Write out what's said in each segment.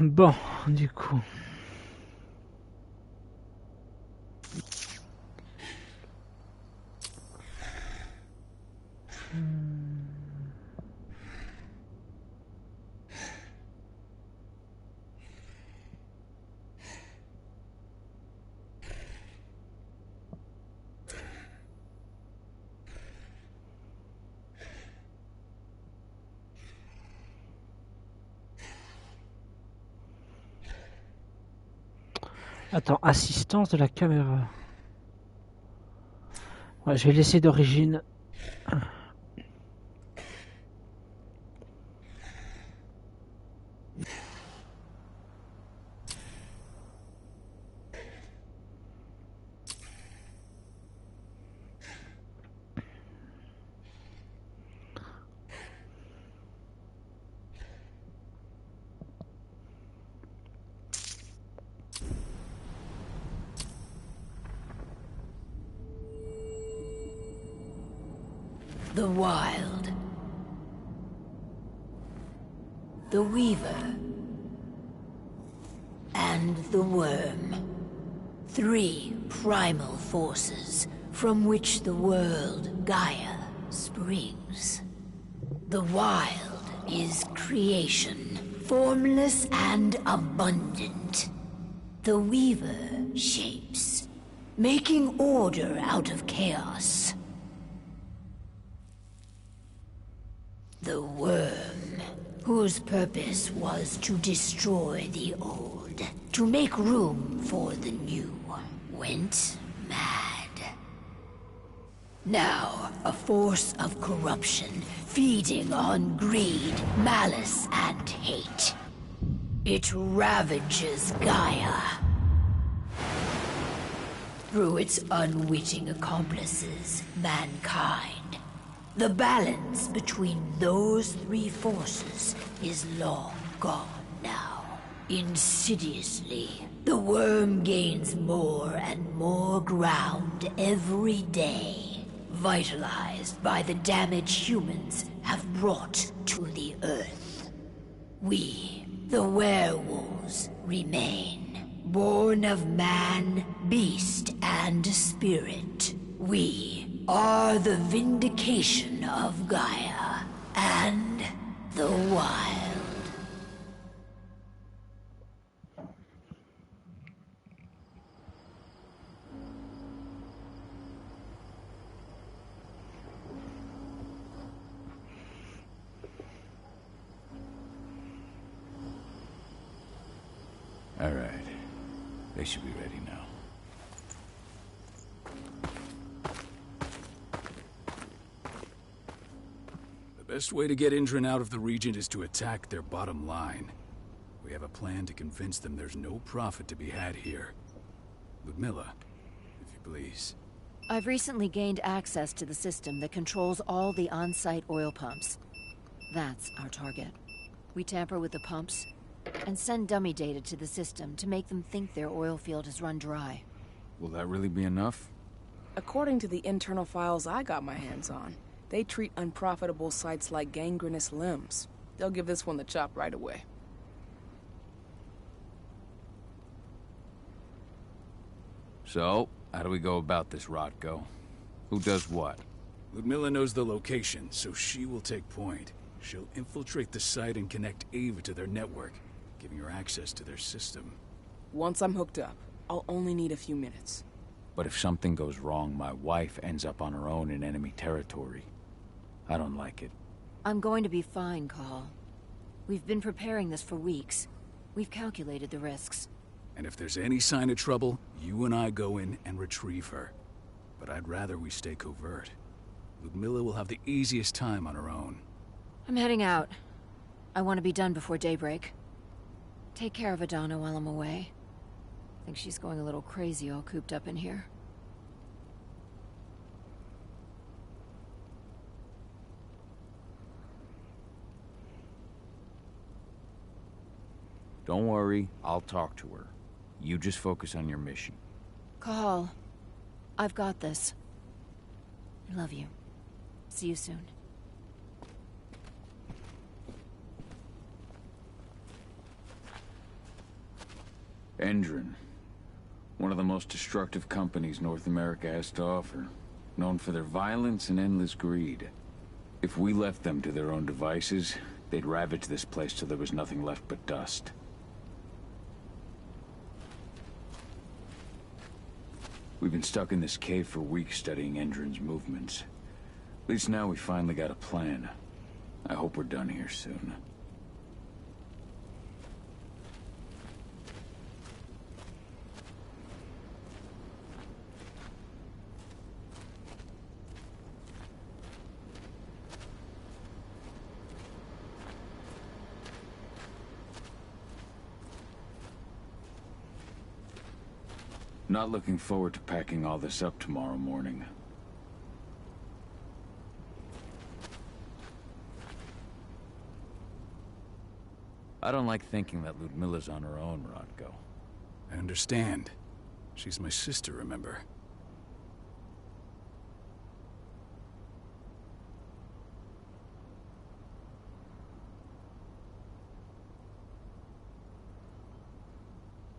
Bon, du coup. Attends, assistance de la caméra. Ouais, je vais laisser d'origine. The Wild. The Weaver. And the Worm. 3 primal forces from which the world Gaia springs. The Wild is creation, formless and abundant. The Weaver shapes, making order out of chaos. The Worm, whose purpose was to destroy the old, to make room for the new, went mad. Now, a force of corruption, feeding on greed, malice, and hate. It ravages Gaia. Through its unwitting accomplices, mankind. The balance between those 3 forces is long gone now. Insidiously, the worm gains more and more ground every day, vitalized by the damage humans have brought to the Earth. We, the werewolves, remain, born of man, beast, and spirit. We are the vindication of Gaia and the Wild. All right. They should be ready now. The best way to get Indran out of the region is to attack their bottom line. We have a plan to convince them there's no profit to be had here. Ludmilla, if you please. I've recently gained access to the system that controls all the on-site oil pumps. That's our target. We tamper with the pumps and send dummy data to the system to make them think their oil field has run dry. Will that really be enough? According to the internal files I got my hands on, they treat unprofitable sites like gangrenous limbs. They'll give this one the chop right away. So, how do we go about this, Rotko? Who does what? Ludmilla knows the location, so she will take point. She'll infiltrate the site and connect Ava to their network, giving her access to their system. Once I'm hooked up, I'll only need a few minutes. But if something goes wrong, my wife ends up on her own in enemy territory. I don't like it. I'm going to be fine, Call. We've been preparing this for weeks. We've calculated the risks. And if there's any sign of trouble, you and I go in and retrieve her. But I'd rather we stay covert. Ludmilla will have the easiest time on her own. I'm heading out. I want to be done before daybreak. Take care of Adana while I'm away. I think she's going a little crazy all cooped up in here. Don't worry, I'll talk to her. You just focus on your mission. Call. I've got this. I love you. See you soon. Endron. One of the most destructive companies North America has to offer. Known for their violence and endless greed. If we left them to their own devices, they'd ravage this place till there was nothing left but dust. We've been stuck in this cave for weeks studying Endron's movements. At least now we finally got a plan. I hope we're done here soon. Not looking forward to packing all this up tomorrow morning. I don't like thinking that Ludmilla's on her own, Rodko. I understand. She's my sister, remember?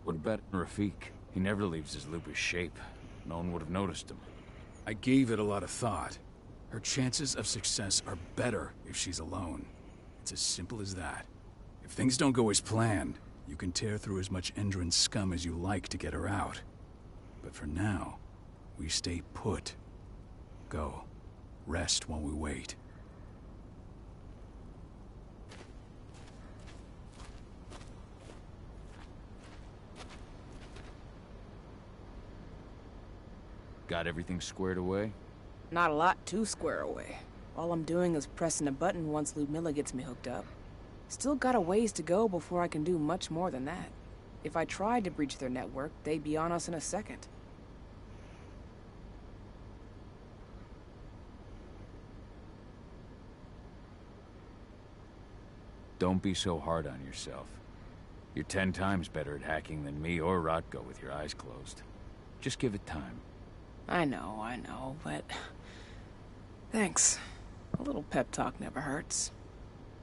What about Rafik? He never leaves his lupus shape. No one would have noticed him. I gave it a lot of thought. Her chances of success are better if she's alone. It's as simple as that. If things don't go as planned, you can tear through as much Endron scum as you like to get her out. But for now, we stay put. Go. Rest while we wait. Got everything squared away? Not a lot to square away. All I'm doing is pressing a button once Ludmilla gets me hooked up. Still got a ways to go before I can do much more than that. If I tried to breach their network, they'd be on us in a second. Don't be so hard on yourself. You're 10 times better at hacking than me or Rodko with your eyes closed. Just give it time. I know, but... Thanks. A little pep talk never hurts.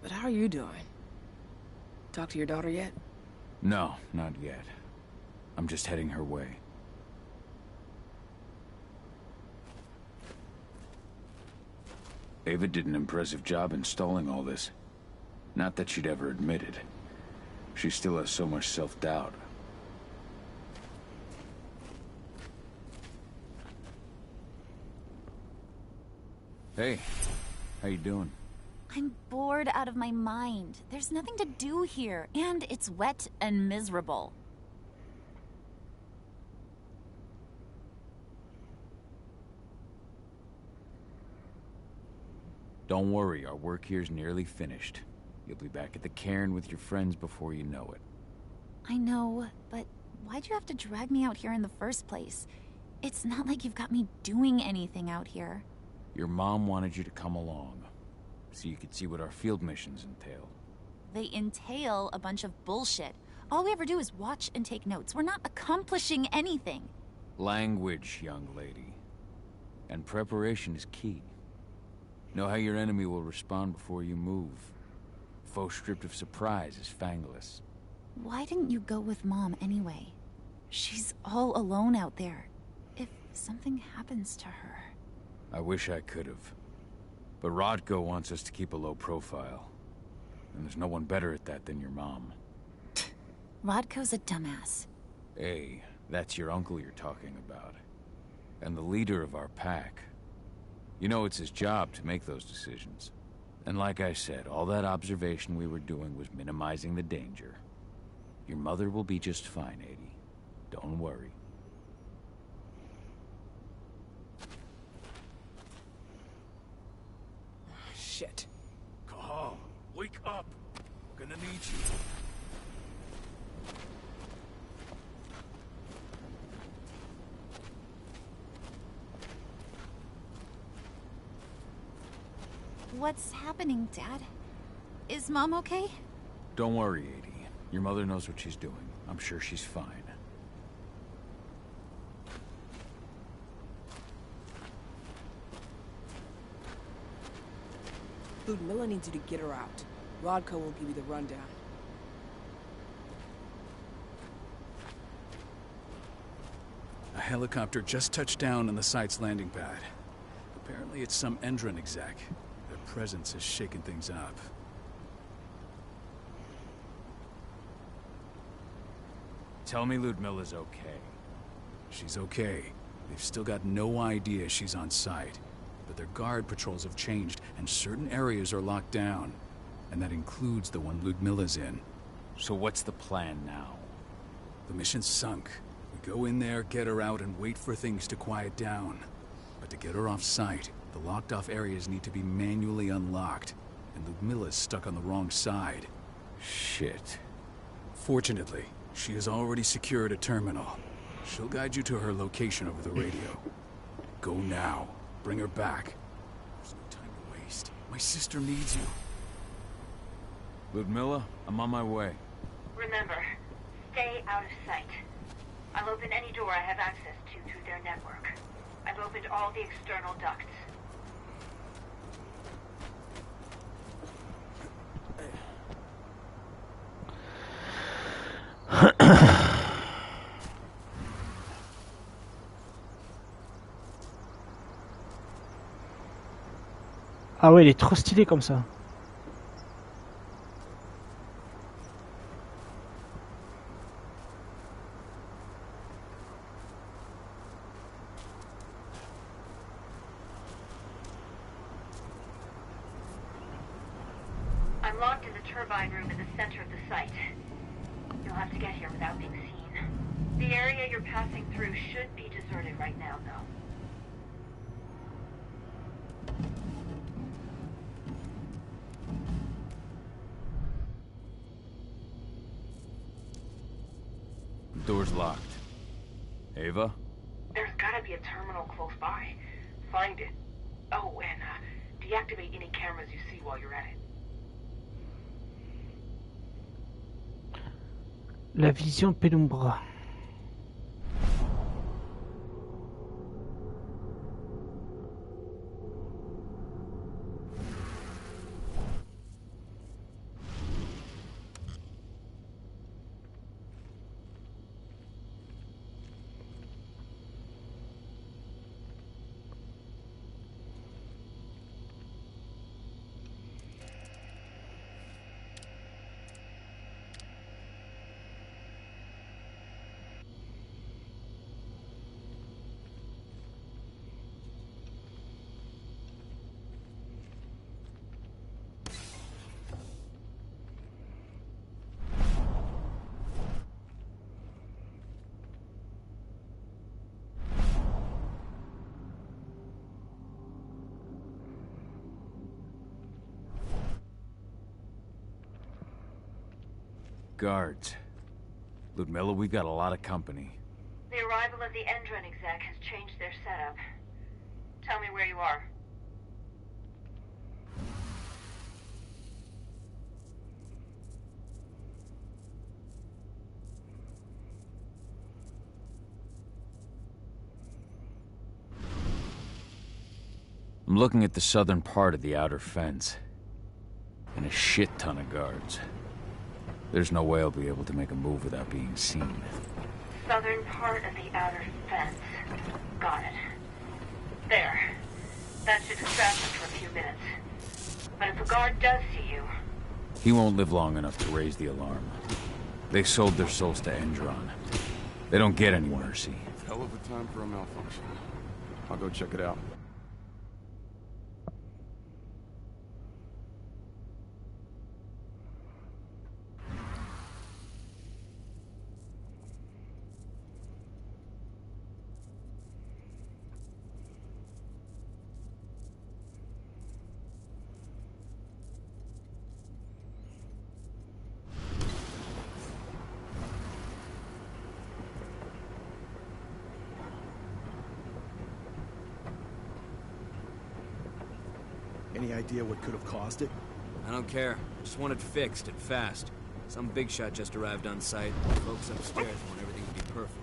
But how are you doing? Talk to your daughter yet? No, not yet. I'm just heading her way. Ava did an impressive job installing all this. Not that she'd ever admit it. She still has so much self-doubt. Hey, how you doing? I'm bored out of my mind. There's nothing to do here, and it's wet and miserable. Don't worry, our work here's nearly finished. You'll be back at the cairn with your friends before you know it. I know, but why'd you have to drag me out here in the first place? It's not like you've got me doing anything out here. Your mom wanted you to come along, so you could see what our field missions entail. They entail a bunch of bullshit. All we ever do is watch and take notes. We're not accomplishing anything. Language, young lady. And preparation is key. Know how your enemy will respond before you move. Faux stripped of surprise is fangless. Why didn't you go with Mom anyway? She's all alone out there. If something happens to her... I wish I could have. But Rodko wants us to keep a low profile. And there's no one better at that than your mom. Rodko's a dumbass. Hey, that's your uncle you're talking about. And the leader of our pack. You know it's his job to make those decisions. And like I said, all that observation we were doing was minimizing the danger. Your mother will be just fine, Adie. Don't worry. Shit. Cahal, wake up! We're gonna need you. What's happening, Dad? Is Mom okay? Don't worry, Adie. Your mother knows what she's doing. I'm sure she's fine. Ludmilla needs you to get her out. Rodko will give you the rundown. helicopter just touched down on the site's landing pad. Apparently it's some Endron exec. Their presence has shaken things up. Tell me Ludmilla's okay. She's okay. They've still got no idea she's on site. But their guard patrols have changed, and certain areas are locked down. And that includes the one Ludmilla's in. So what's the plan now? The mission's sunk. We go in there, get her out, and wait for things to quiet down. But to get her off site, the locked-off areas need to be manually unlocked. And Ludmilla's stuck on the wrong side. Shit. Fortunately, she has already secured a terminal. She'll guide you to her location over the radio. Go now. Bring her back. There's no time to waste. My sister needs you. Ludmilla, I'm on my way. Remember, stay out of sight. I'll open any door I have access to through their network. I've opened all the external ducts. Ah ouais, il est trop stylé comme ça. I'm locked in the turbine room in the center of the site. You'll have to get here without being seen. The area you're passing through should be deserted right now, though. Door's locked. Ava? There's gotta be a terminal close by. Find it. Oh, and deactivate any cameras you see while you're at it. La vision pénumbra. Guards. Ludmilla, we've got a lot of company. The arrival of the Endron exec has changed their setup. Tell me where you are. I'm looking at the southern part of the outer fence. And a shit ton of guards. There's no way I'll be able to make a move without being seen. Southern part of the outer fence. Got it. There. That should distract them for a few minutes. But if a guard does see you... He won't live long enough to raise the alarm. They sold their souls to Endron. They don't get any mercy. Hell of a time for a malfunction. I'll go check it out. Any idea what could have caused it? I don't care. I just want it fixed and fast. Some big shot just arrived on site. Folks upstairs want everything to be perfect.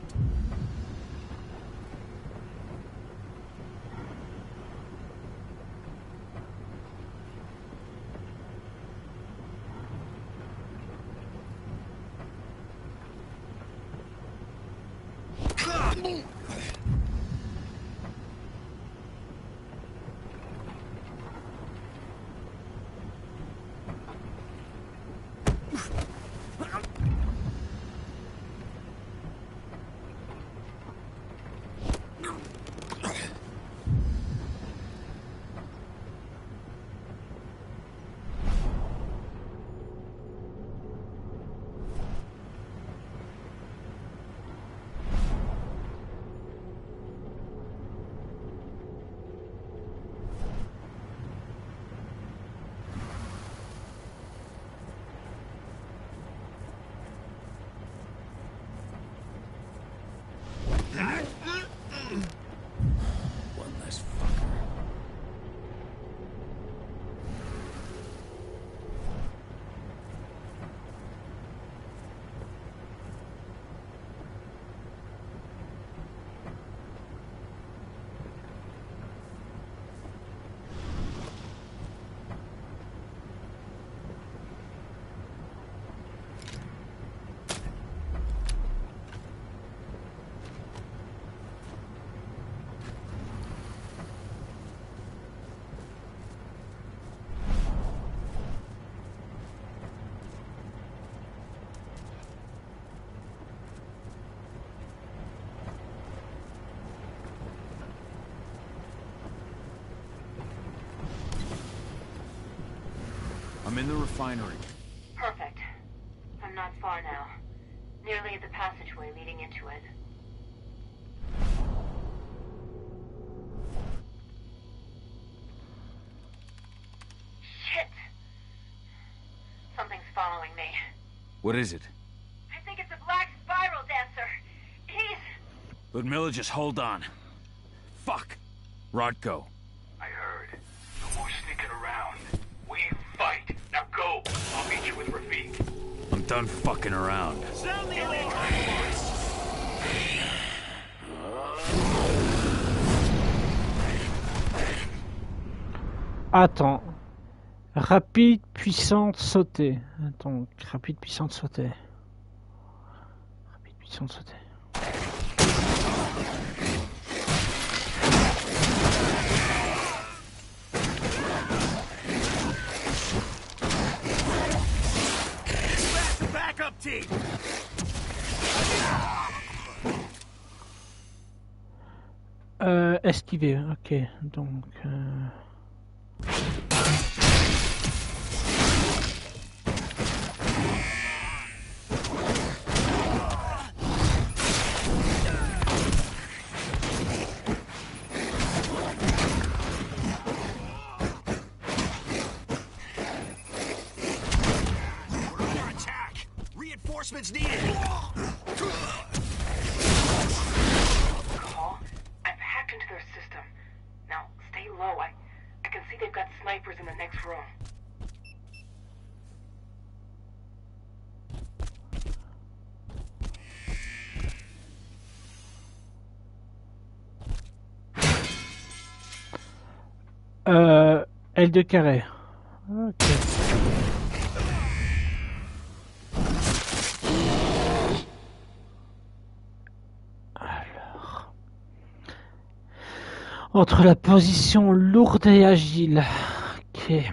This fucker. I'm in the refinery. Perfect. I'm not far now. Nearly at the passageway leading into it. Shit! Something's following me. What is it? I think it's a black spiral dancer. He's... Ludmilla, just hold on. Fuck! Rodko. I heard. No more sneaking around. We fight. Now go. I'll meet you with Rafik. I'm done fucking around. Sound the alarm! Attends. Rapide, puissante, sauter. Attends, rapide, puissante, sauter. Rapide, puissante, sauter. Backup team! Esquiver, ok. Donc... Reinforcements needed! Call? I've hacked into their system. Now, stay low. I can see they've got snipers in the next room. L2 carré. Ok. Alors. Entre la position lourde et agile. Ok.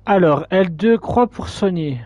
Alors, L2 croix pour soigner.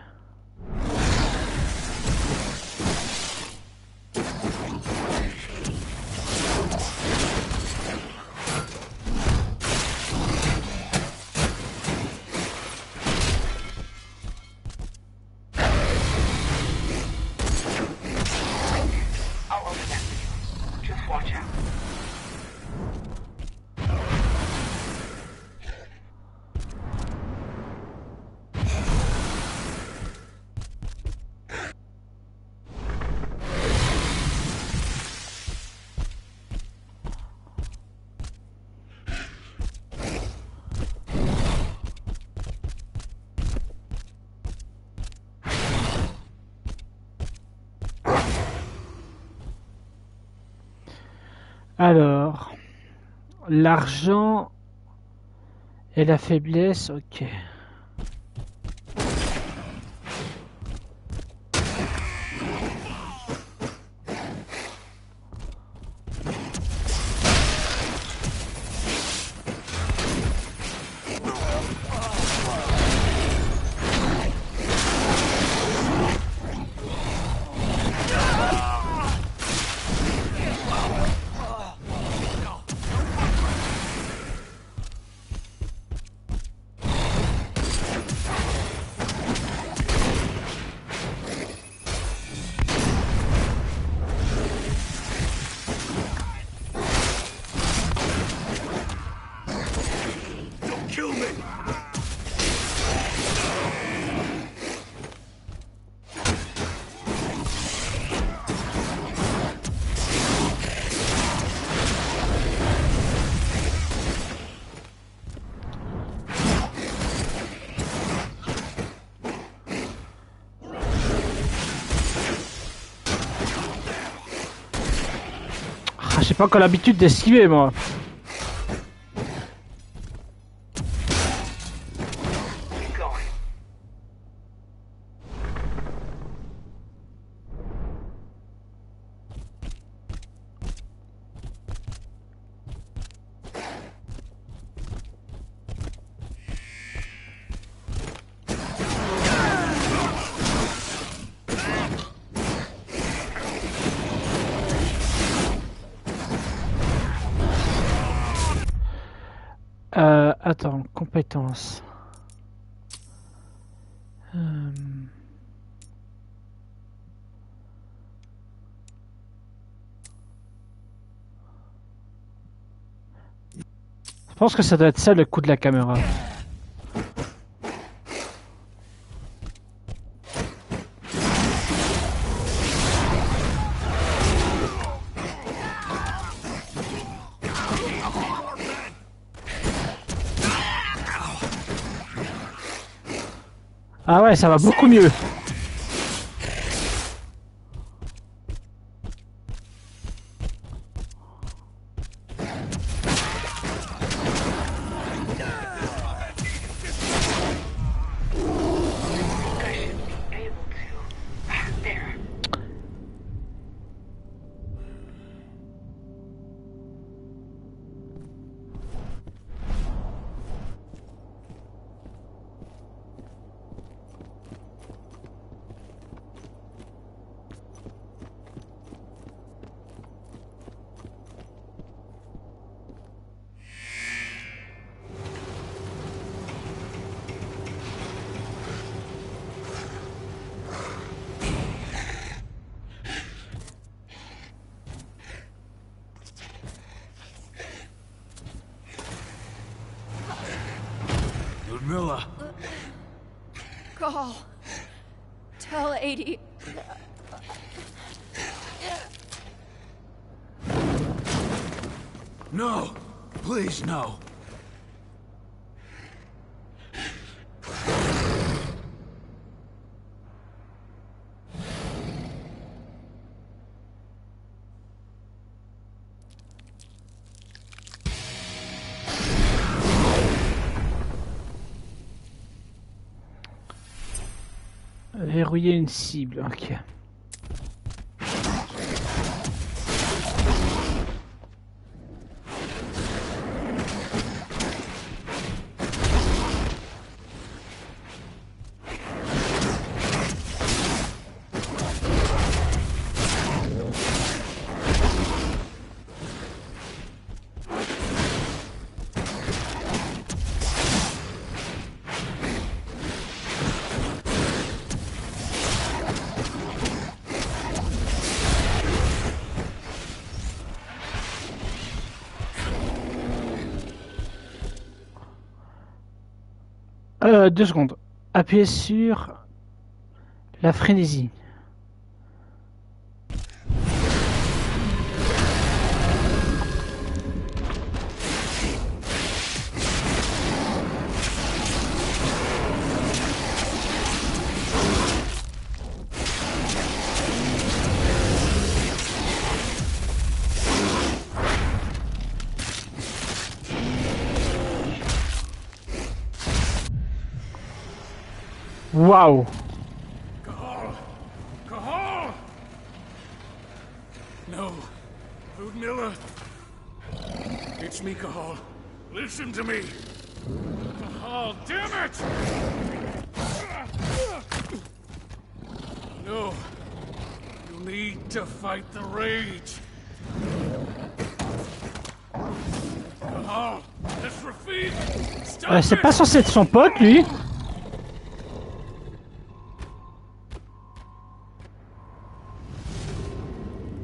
Alors, l'argent et la faiblesse, ok. j'ai pas encore l'habitude d'esquiver, moi. Attends, compétences. Je pense que ça doit être ça le coup de la caméra. Ah ouais, ça va beaucoup mieux. Ludmilla. Call. Tell 80. No! Please, no! Verrouiller une cible, ok. Deux secondes. Appuyez sur la frénésie. Waouh! Cahal! No. Ludmilla. It's me, Cahal. Listen to me. Cahal, damn it! No. You need to fight the rage. Cahal, this Rafid. Stop C'est it! pas censé être son pote, lui.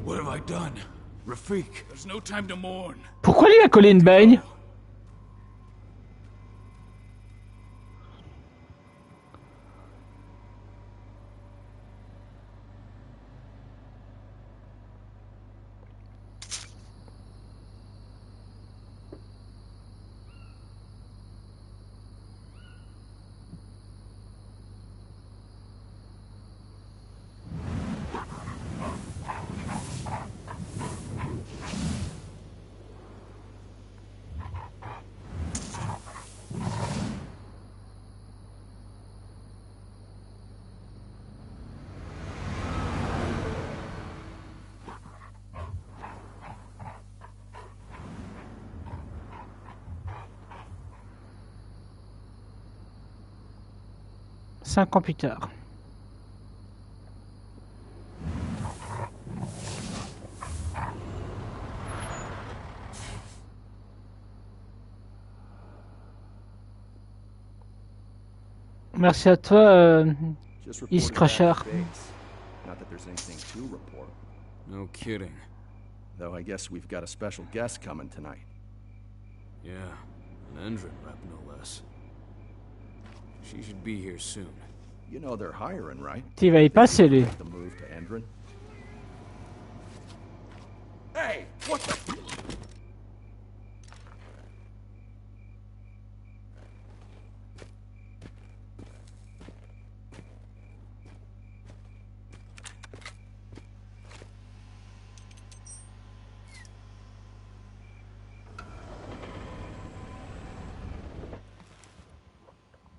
What have I done? Rafik. There's no time to mourn. Pourquoi lui a collé une baigne? 5 ans plus tard. Merci à toi, East Crusher. Not that there's anything to report. No kidding. Though I guess we've got a special guest coming tonight. Yeah, an Endron rep, no less. She should be here soon. You know they're hiring, right? Tu vas y passer, lui. The move to Endron. Hey, what the?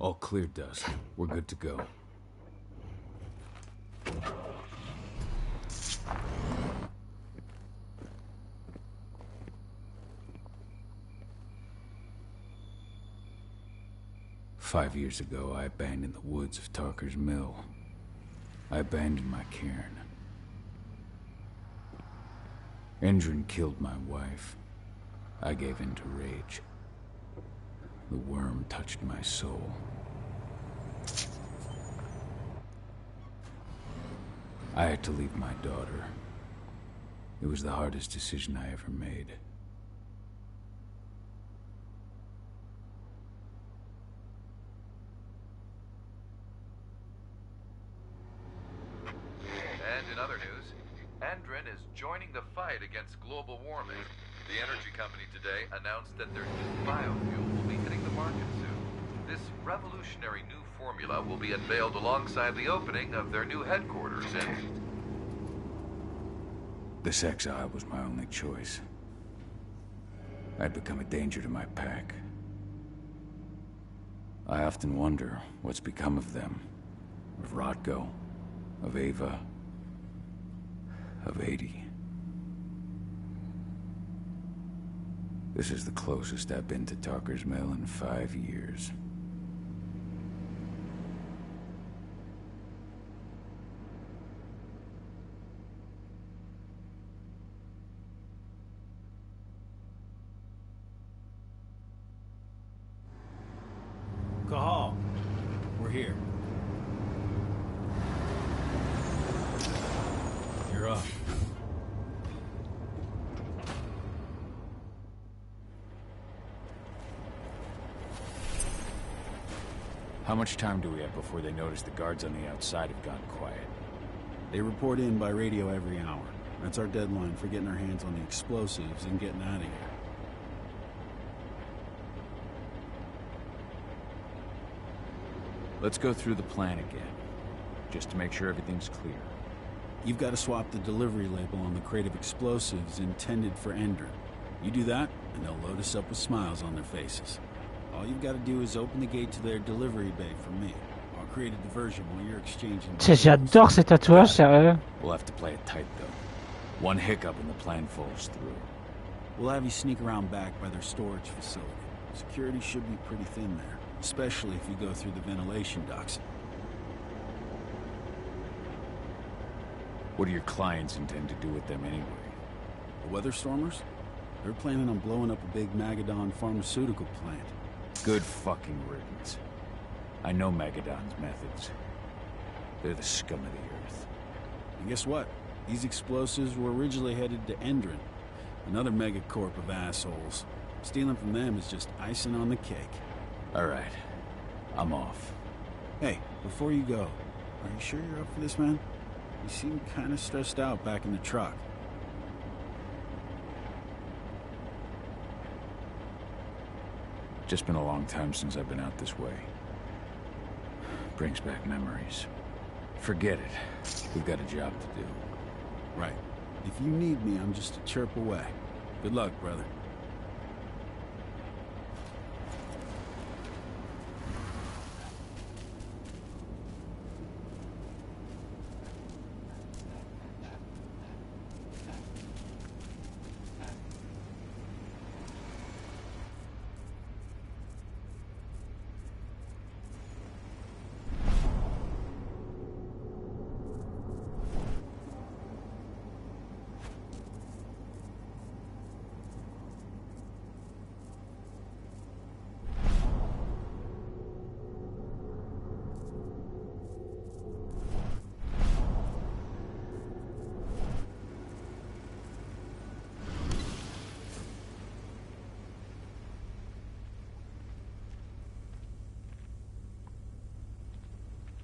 All clear, Dust. We're good to go. Five years ago, I abandoned the woods of Tarker's Mill. I abandoned my cairn. Endron killed my wife. I gave in to rage. The worm touched my soul. I had to leave my daughter. It was the hardest decision I ever made. And in other news, Endron is joining the fight against global warming. The energy company today announced that their new biofuel will be hitting the market soon. This revolutionary new formula will be unveiled alongside the opening of their new headquarters in... This exile was my only choice. I'd become a danger to my pack. I often wonder what's become of them. Of Rodko, of Ava, of 80. This is the closest I've been to Tarker's Mill in 5 years. Cahal, we're here. You're up. How much time do we have before they notice the guards on the outside have gone quiet? They report in by radio every hour. That's our deadline for getting our hands on the explosives and getting out of here. Let's go through the plan again, just to make sure everything's clear. You've got to swap the delivery label on the crate of explosives intended for Endron. You do that, and they'll load us up with smiles on their faces. All you've got to do is open the gate to their delivery bay for me. I'll create a diversion while you're exchanging... J'adore ces tatouages, sérieux. We'll have to play it tight, though. One hiccup and the plan falls through. We'll have you sneak around back by their storage facility. Security should be pretty thin there, especially if you go through the ventilation ducts. What do your clients intend to do with them anyway? The Weatherstormers? They're planning on blowing up a big Magadon pharmaceutical plant. Good fucking riddance. I know Magadon's methods. They're the scum of the earth. And guess what? These explosives were originally headed to Endron, another megacorp of assholes. Stealing from them is just icing on the cake. All right. I'm off. Hey, before you go, are you sure you're up for this, man? You seem kind of stressed out back in the truck. Just been a long time since I've been out this way. Brings back memories. Forget it. We've got a job to do. Right. If you need me, I'm just a chirp away. Good luck, brother.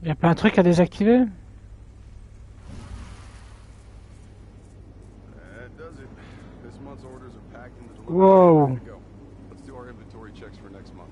Y a pas un truc à désactiver? That does it. This month's orders are packed in the delivery. Wow. Ready to go. Let's do our inventory checks for next month.